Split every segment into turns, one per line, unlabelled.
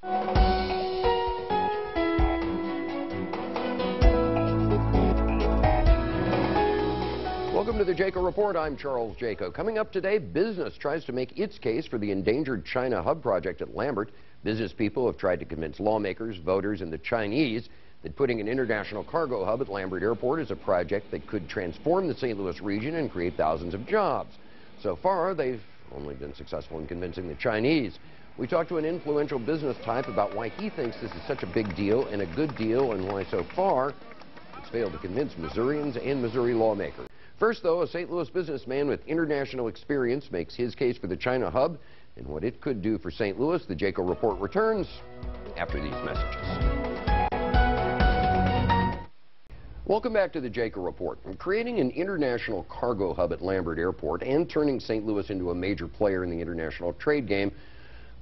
Welcome to the Jaco Report. I'm Charles Jaco. Coming up today, business tries to make its case for the endangered China hub project at Lambert. Business people have tried to convince lawmakers, voters, and the Chinese that putting an international cargo hub at Lambert Airport is a project that could transform the St. Louis region and create thousands of jobs. So far, they've only been successful in convincing the Chinese. We talked to an influential business type about why he thinks this is such a big deal and a good deal, and why so far it's failed to convince Missourians and Missouri lawmakers. First, though, a St. Louis businessman with international experience makes his case for the China hub and what it could do for St. Louis. The Jaco Report returns after these messages. Welcome back to the Jaco Report. Creating an international cargo hub at Lambert Airport and turning St. Louis into a major player in the international trade game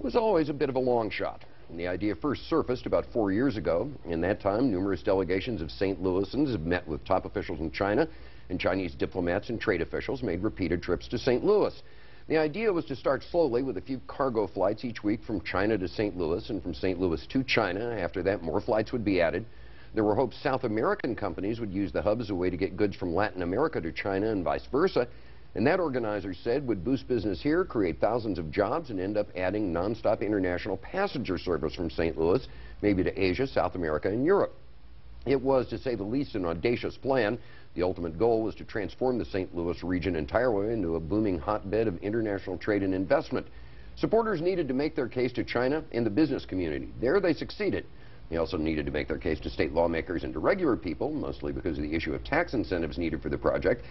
was always a bit of a long shot. And the idea first surfaced about 4 years ago. In that time, numerous delegations of St. Louisans have met with top officials in China, and Chinese diplomats and trade officials made repeated trips to St. Louis. The idea was to start slowly with a few cargo flights each week from China to St. Louis and from St. Louis to China. After that, more flights would be added. There were hopes South American companies would use the hub as a way to get goods from Latin America to China and vice versa. And that, organizers said, would boost business here, create thousands of jobs, and end up adding nonstop international passenger service from St. Louis, maybe to Asia, South America, and Europe. It was, to say the least, an audacious plan. The ultimate goal was to transform the St. Louis region entirely into a booming hotbed of international trade and investment. Supporters needed to make their case to China and the business community. There they succeeded. They also needed to make their case to state lawmakers and to regular people, mostly because of the issue of tax incentives needed for the project.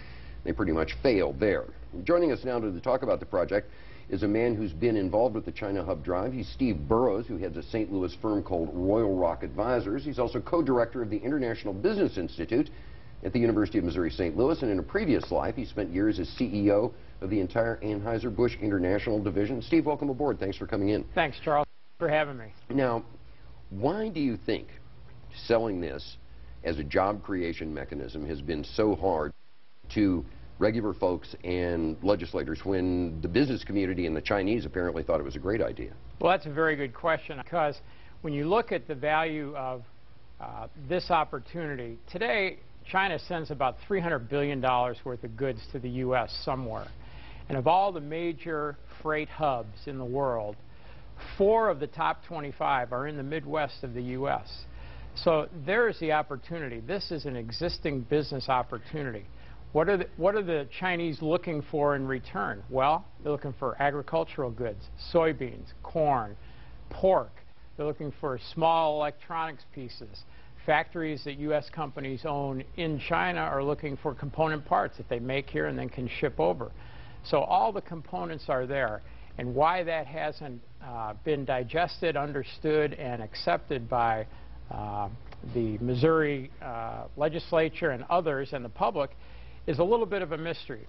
They pretty much failed there. Joining us now to talk about the project is a man who's been involved with the China Hub Drive. He's Steve Burrows, who heads a St. Louis firm called Royal Rock Advisors. He's also co-director of the International Business Institute at the University of Missouri St. Louis, and in a previous life, he spent years as CEO of the entire Anheuser-Busch International Division. Steve, welcome aboard. Thanks for coming in.
Thanks, Charles, for having me.
Now, why do you think selling this as a job creation mechanism has been so hard to regular folks and legislators when the business community and the Chinese apparently thought it was a great idea?
Well, that's a very good question, because when you look at the value of this opportunity, today China sends about $300 billion worth of goods to the U.S. somewhere. And of all the major freight hubs in the world, 4 of the top 25 are in the Midwest of the U.S. So there's the opportunity. This is an existing business opportunity. What are the Chinese looking for in return? Well, they're looking for agricultural goods, soybeans, corn, pork. They're looking for small electronics pieces. Factories that U.S. companies own in China are looking for component parts that they make here and then can ship over. So all the components are there. And why that hasn't been digested, understood, and accepted by the Missouri legislature and others and the public is a little bit of a mystery.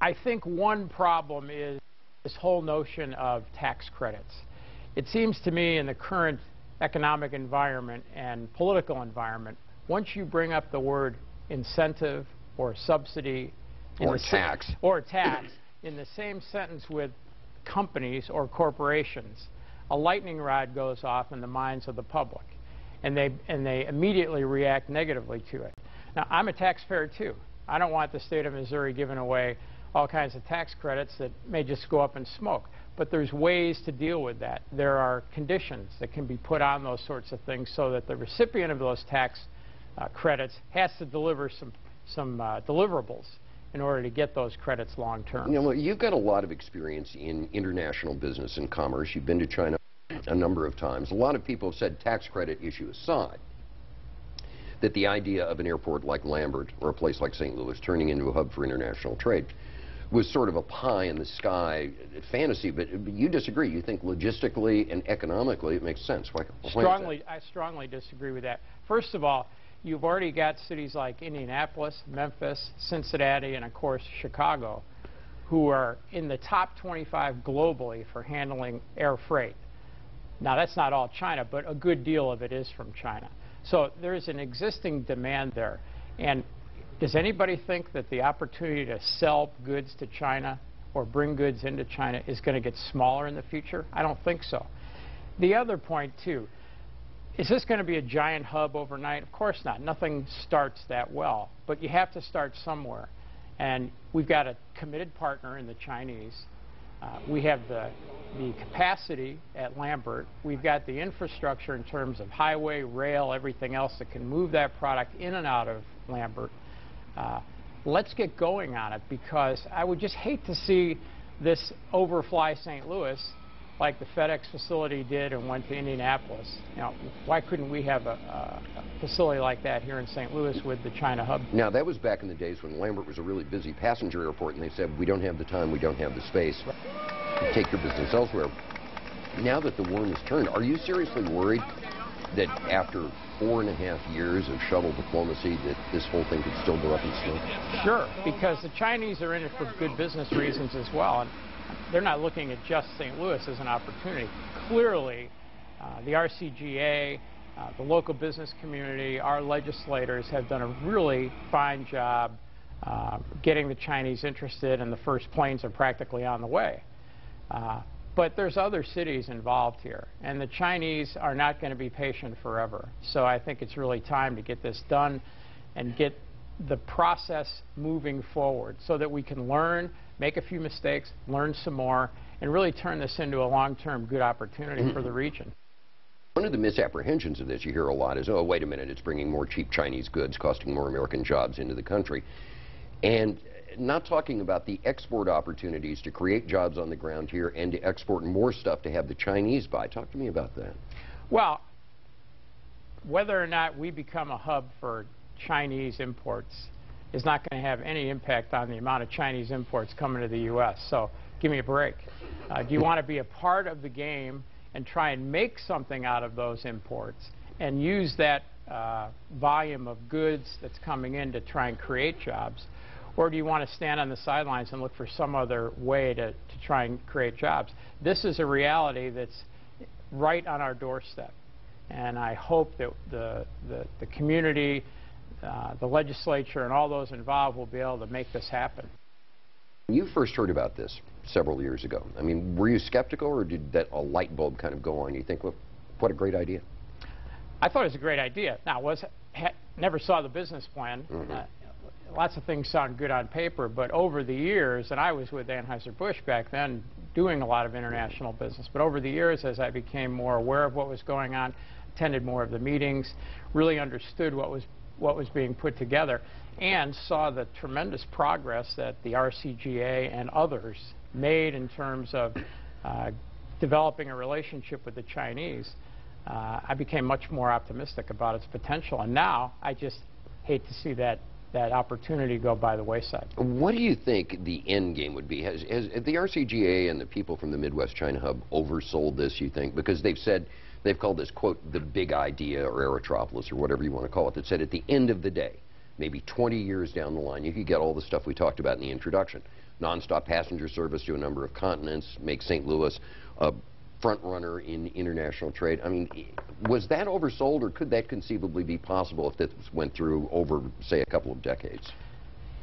I think one problem is this whole notion of tax credits. It seems to me in the current economic environment and political environment, once you bring up the word incentive or subsidy
or tax
in the same sentence with companies or corporations, a lightning rod goes off in the minds of the public, and they immediately react negatively to it. Now, I'm a taxpayer too. I don't want the state of Missouri giving away all kinds of tax credits that may just go up in smoke. But there's ways to deal with that. There are conditions that can be put on those sorts of things so that the recipient of those tax credits has to deliver some deliverables in order to get those credits long term.
You know, you've got a lot of experience in international business and commerce. You've been to China a number of times. A lot of people have said, tax credit issue aside, that the idea of an airport like Lambert or a place like St. Louis turning into a hub for international trade was sort of a pie-in-the-sky fantasy, but you disagree. You think logistically and economically it makes sense. Why
I strongly disagree with that. First of all, you've already got cities like Indianapolis, Memphis, Cincinnati, and of course Chicago, who are in the top 25 globally for handling air freight. Now, that's not all China, but a good deal of it is from China. So there is an existing demand there. And does anybody think that the opportunity to sell goods to China or bring goods into China is going to get smaller in the future? I don't think so. The other point, too, is this going to be a giant hub overnight? Of course not. Nothing starts that well. But you have to start somewhere. And we've got a committed partner in the Chinese. We have the capacity at Lambert. We've got the infrastructure in terms of highway, rail, everything else that can move that product in and out of Lambert. Let's get going on it, because I would just hate to see this overfly St. Louis like the FedEx facility did and went to Indianapolis. You know, why couldn't we have a facility like that here in St. Louis with the China hub?
Now, that was back in the days when Lambert was a really busy passenger airport, and they said, we don't have the time, we don't have the space. Take your business elsewhere. Now that the worm has turned, are you seriously worried that after 4.5 years of shuttle diplomacy that this whole thing could still go up in smoke?
Sure, because the Chinese are in it for good business reasons as well. And they're not looking at just St. Louis as an opportunity. Clearly, the RCGA, the local business community, our legislators have done a really fine job getting the Chinese interested, and the first planes are practically on the way. But there's other cities involved here, and the Chinese are not going to be patient forever. So I think it's really time to get this done and get the process moving forward so that we can learn, make a few mistakes, learn some more, and really turn this into a long-term good opportunity for the region.
One of the misapprehensions of this you hear a lot is, oh, wait a minute, it's bringing more cheap Chinese goods, costing more American jobs into the country. And not talking about the export opportunities to create jobs on the ground here and to export more stuff to have the Chinese buy. Talk to me about that.
Well, whether or not we become a hub for Chinese imports is not going to have any impact on the amount of Chinese imports coming to the U.S. So give me a break. Do you want to be a part of the game and try and make something out of those imports and use that volume of goods that's coming in to try and create jobs? Or do you want to stand on the sidelines and look for some other way to try and create jobs? This is a reality that's right on our doorstep. And I hope that the community, the legislature, and all those involved will be able to make this happen.
When you first heard about this several years ago, I mean, were you skeptical, or did that a light bulb kind of go on? You think, well, what a great idea.
I thought it was a great idea. Now, never saw the business plan. Lots of things sound good on paper, but over the years, and I was with Anheuser-Busch back then doing a lot of international business, but over the years, as I became more aware of what was going on, attended more of the meetings, really understood what was being put together, and saw the tremendous progress that the RCGA and others made in terms of developing a relationship with the Chinese, I became much more optimistic about its potential. And now I just hate to see that opportunity go by the wayside.
What do you think the end game would be? Has the RCGA and the people from the Midwest China Hub oversold this, you think? Because they've called this, quote, the big idea, or Aerotropolis, or whatever you want to call it, that said at the end of the day, maybe 20 years down the line, you could get all the stuff we talked about in the introduction. Non-stop passenger service to a number of continents, make St. Louis a front runner in international trade. I mean, was that oversold, or could that conceivably be possible if this went through over, say, a couple of decades?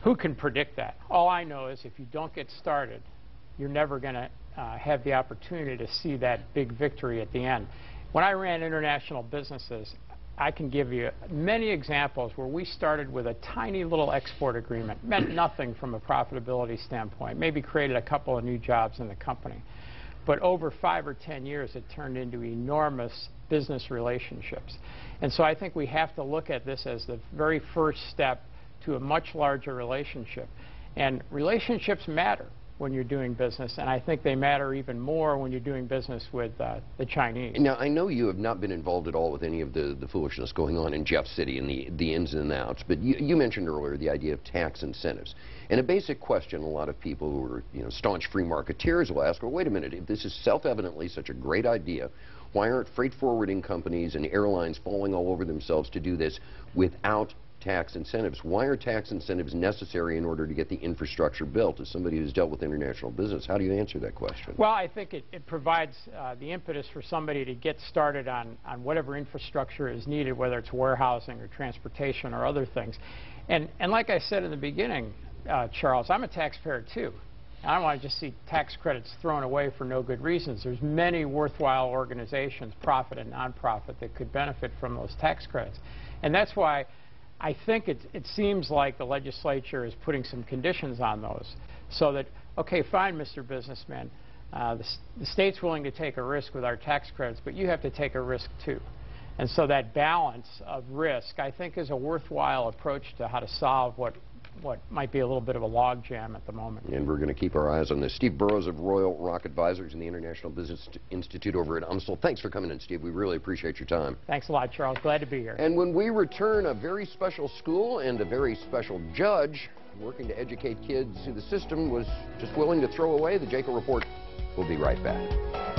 Who can predict that? All I know is if you don't get started, you're never going to have the opportunity to see that big victory at the end. When I ran international businesses, I can give you many examples where we started with a tiny little export agreement, meant nothing from a profitability standpoint, maybe created a couple of new jobs in the company. But over 5 or 10 years, it turned into enormous business relationships. And so I think we have to look at this as the very first step to a much larger relationship. And relationships matter when you're doing business, and I think they matter even more when you're doing business with the Chinese.
Now, I know you have not been involved at all with any of the foolishness going on in Jeff City and the ins and outs, but you mentioned earlier the idea of tax incentives. And a basic question a lot of people who are staunch free marketeers will ask, well, wait a minute, if this is self-evidently such a great idea, why aren't freight forwarding companies and airlines falling all over themselves to do this without tax incentives? Why are tax incentives necessary in order to get the infrastructure built? As somebody who's dealt with international business, how do you answer that question?
Well, I think it provides the impetus for somebody to get started on whatever infrastructure is needed, whether it's warehousing or transportation or other things. And like I said in the beginning, Charles, I'm a taxpayer too. I don't want to just see tax credits thrown away for no good reasons. There's many worthwhile organizations, profit and nonprofit, that could benefit from those tax credits. And that's why I think it seems like the legislature is putting some conditions on those, so that, okay, fine, Mr. Businessman, the state's willing to take a risk with our tax credits, but you have to take a risk too. And so that balance of risk, I think, is a worthwhile approach to how to solve what might be a little bit of a logjam at the moment.
And we're going to keep our eyes on this. Steve Burrows of Royal Rock Advisors and the International Business Institute over at UMSL. Thanks for coming in, Steve. We really appreciate your time.
Thanks a lot, Charles. Glad to be here.
And when we return, a very special school and a very special judge working to educate kids who the system was just willing to throw away. The Jaco Report. We'll be right back.